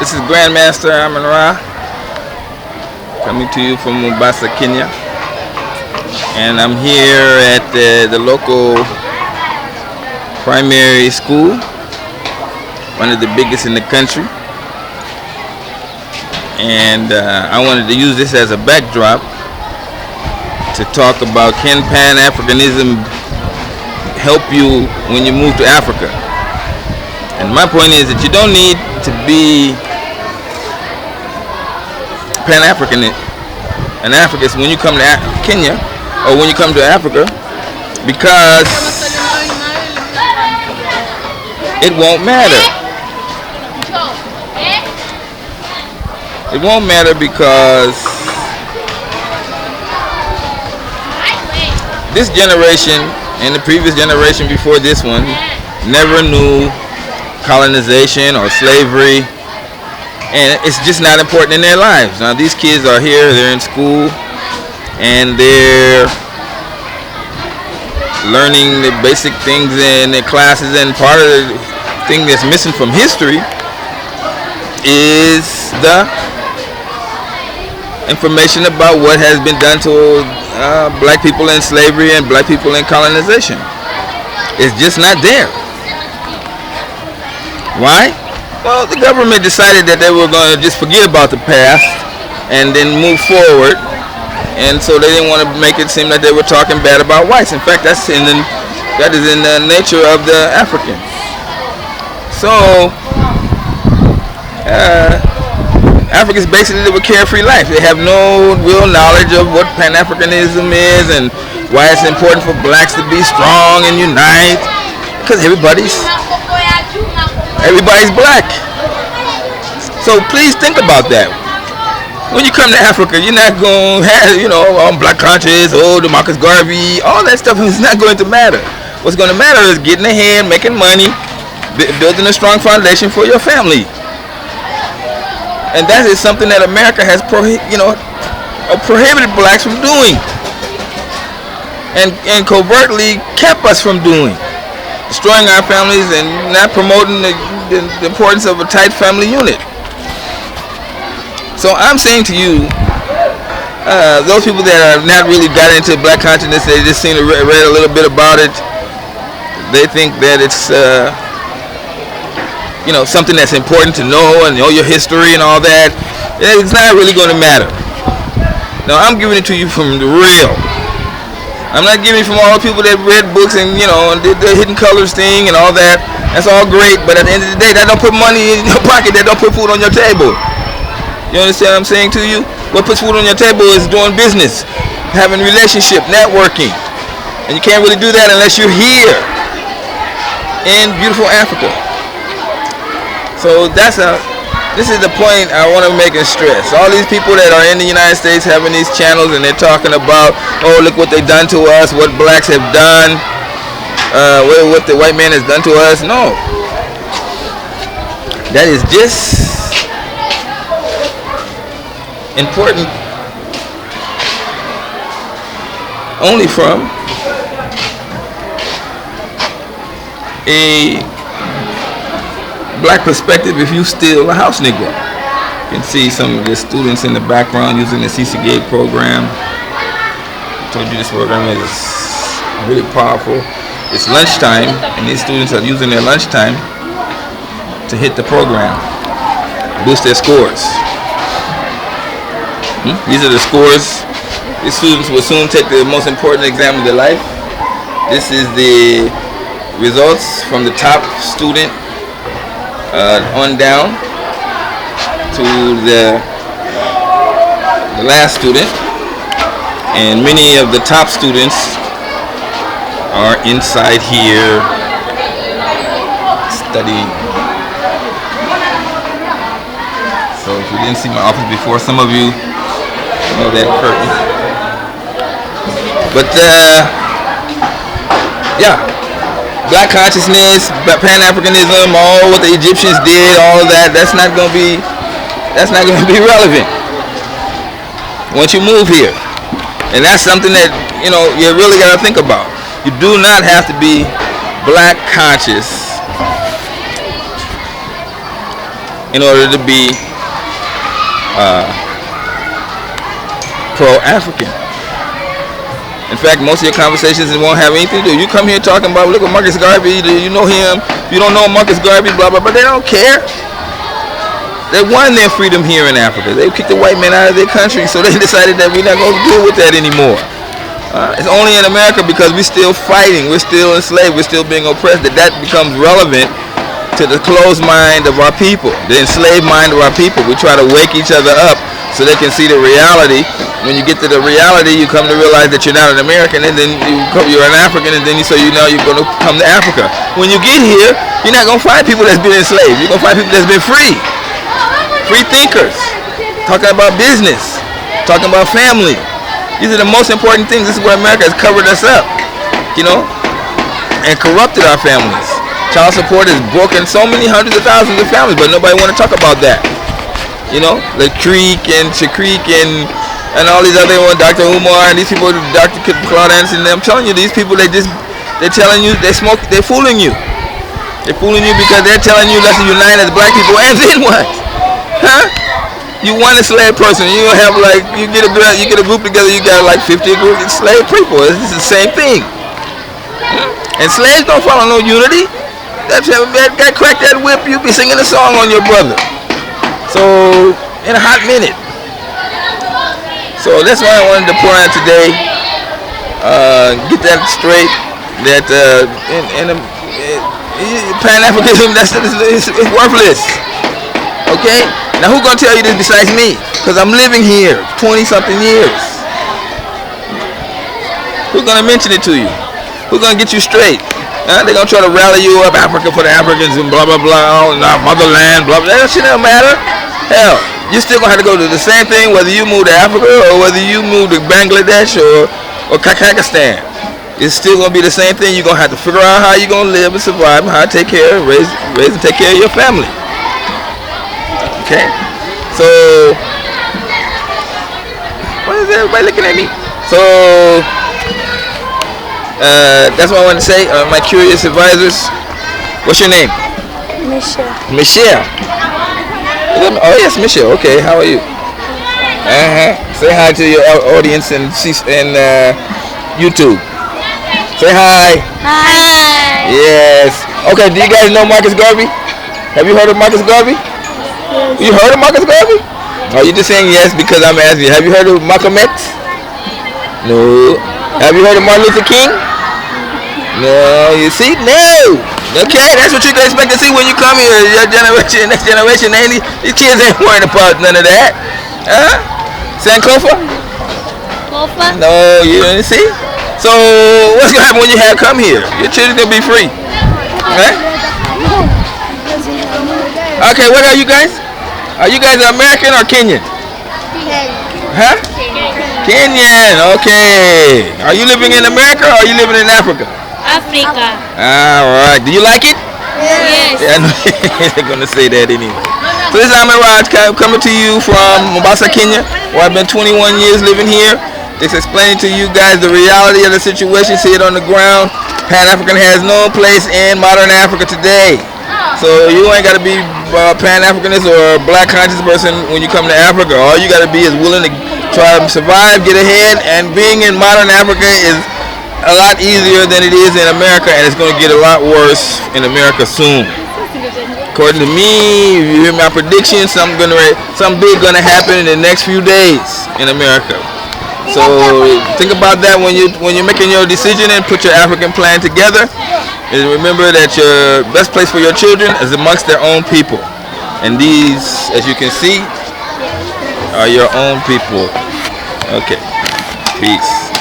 This is Grandmaster Rahh, coming to you from Mombasa, Kenya. And I'm here at the local primary school, one of the biggest in the country. And I wanted to use this as a backdrop to talk about, can Pan-Africanism help you when you move to Africa? And my point is that you don't need to be Pan-African and Africanist when you come to Kenya or when you come to Africa, because it won't matter. It won't matter because this generation and the previous generation before this one never knew colonization or slavery, and it's just not important in their lives. Now these kids are here, they're in school, and they're learning the basic things in their classes, and part of the thing that's missing from history is the information about what has been done to black people in slavery and black people in colonization. It's just not there. Why? Well, the government decided that they were going to just forget about the past and then move forward, and so they didn't want to make it seem like they were talking bad about whites. In fact, that is in the nature of the Africans. So Africans basically live a carefree life. They have no real knowledge of what Pan-Africanism is and why it's important for blacks to be strong and unite, because everybody's black. So please think about that. When you come to Africa, you're not going to have, black conscious, the Marcus Garvey, all that stuff is not going to matter. What's going to matter is getting ahead, making money, building a strong foundation for your family. And that is something that America has prohibited blacks from doing, and covertly kept us from doing, destroying our families and not promoting the importance of a tight family unit. So I'm saying to you, those people that have not really got into black consciousness, they just seem to read a little bit about it. They think that it's something that's important to know, and know your history and all that. It's not really going to matter. Now I'm giving it to you from the real. I'm not giving it from all the people that read books and and did the hidden colors thing and all that. That's all great, but at the end of the day, that don't put money in your pocket. That don't put food on your table. You understand what I'm saying to you? What puts food on your table is doing business, having relationship, networking, and you can't really do that unless you're here in beautiful Africa. So this is the point I want to make and stress. All these people that are in the United States having these channels and they're talking about, look what they've done to us, what blacks have done, what the white man has done to us. No. That is just important only from a black perspective. If you steal a house Negro, you can see some of the students in the background using the CCGA program. I told you this program is really powerful. It's lunchtime, and these students are using their lunchtime to hit the program, boost their scores. These are the scores. These students will soon take the most important exam of their life. This is the results from the top student on down to the last student, and many of the top students are inside here studying. So if you didn't see my office before, some of you know that curtain. But black consciousness, Pan-Africanism, all what the Egyptians did, all of that, that's not going to be relevant once you move here. And that's something that you really got to think about. You do not have to be black conscious in order to be pro-African. In fact, most of your conversations won't have anything to do. You come here talking about, look at Marcus Garvey, you know him. You don't know Marcus Garvey, blah, blah, but they don't care. They won their freedom here in Africa. They kicked the white men out of their country, so they decided that we're not going to deal with that anymore. It's only in America, because we're still fighting, we're still enslaved, we're still being oppressed, that becomes relevant to the closed mind of our people, the enslaved mind of our people. We try to wake each other up so they can see the reality. When you get to the reality, you come to realize that you're not an American, and then you're an African, and then you're going to come to Africa. When you get here, you're not going to find people that's been enslaved. You're going to find people that's been free. Free thinkers. Talking about business. Talking about family. These are the most important things. This is where America has covered us up, and corrupted our families. Child support has broken so many hundreds of thousands of families, but nobody want to talk about that. The Creek and Shakreek and all these other ones, Dr. Umar and these people, Dr. Claude Anderson. I'm telling you, these people, they're telling you they're fooling you. They're fooling you because they're telling you let's unite as black people, and then what? Huh? You one enslaved person, you have you get a group together, you got 50 enslaved people. It's the same thing. And slaves don't follow no unity. That guy cracked that whip, you be singing a song on your brother. So in a hot minute. So that's why I wanted to point out today. Get that straight. That Pan-Africanism, it's worthless. Okay? Now who's going to tell you this besides me? Because I'm living here 20-something years. Who's going to mention it to you? Who's going to get you straight? They're going to try to rally you up, Africa for the Africans and blah, blah, blah, motherland, blah, blah. That shit don't matter. Hell, you're still going to have to go to the same thing whether you move to Africa or whether you move to Bangladesh or Kazakhstan. It's still going to be the same thing. You're going to have to figure out how you're going to live and survive and how to take care, raise and take care of your family. Okay, so what is everybody looking at me? So that's what I want to say. My curious advisors. What's your name? Michelle. Michelle. Oh yes, Michelle. Okay, how are you? Say hi to your audience and YouTube. Say hi. Hi. Yes. Okay. Do you guys know Marcus Garvey? Have you heard of Marcus Garvey? You heard of Marcus Garvey? Or you just saying yes because I'm asking you? Have you heard of Malcolm X? No. Have you heard of Martin Luther King? No. You see? No. Okay, that's what you can expect to see when you come here. Your generation, next generation, these kids ain't worried about none of that. Huh? Sankofa? Kofa? No, you didn't see? So, what's going to happen when you come here? Your children going to be free. Right? Okay, what are you guys? Are you guys American or Kenyan? Huh? Kenyan, okay. Are you living in America or are you living in Africa? Africa. Alright, do you like it? Yes. Yeah, I know they're going to say that anyway. So this is Ahmed Raj coming to you from Mombasa, Kenya, where I've been 21 years living here. Just explaining to you guys the reality of the situation, see it on the ground. Pan-African has no place in modern Africa today. So you ain't got to be Pan-Africanist or a black conscious person when you come to Africa. All you got to be is willing to try to survive, get ahead, and being in modern Africa is a lot easier than it is in America, and it's going to get a lot worse in America soon. According to me, if you hear my prediction, something big going to happen in the next few days in America. So think about that when you're making your decision and put your African plan together. And remember that your best place for your children is amongst their own people. And these, as you can see, are your own people. Okay. Peace.